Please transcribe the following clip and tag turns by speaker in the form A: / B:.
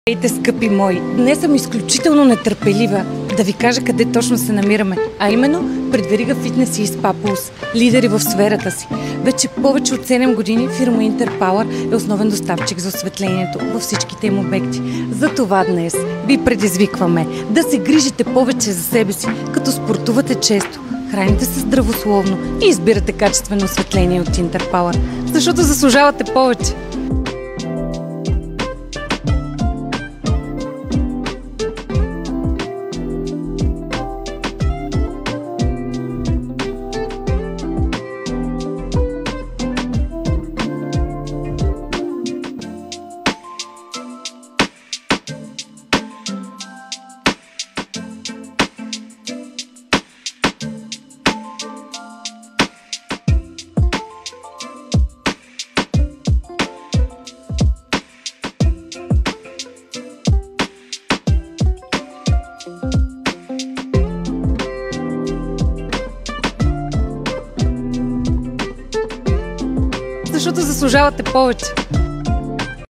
A: Здравейте, скъпи мои! Днес съм изключително нетърпелива да ви кажа къде точно се намираме, а именно пред верига фитнес и спа Pulse, лидери в сферата си. Вече повече от 7 години фирма Interpower е основен доставчик за осветлението във всичките им обекти. Затова днес ви предизвикваме да се грижите повече за себе си, като спортувате често, храните се здравословно и избирате качествено осветление от Interpower, защото заслужавате повече. Защото заслужавате повече.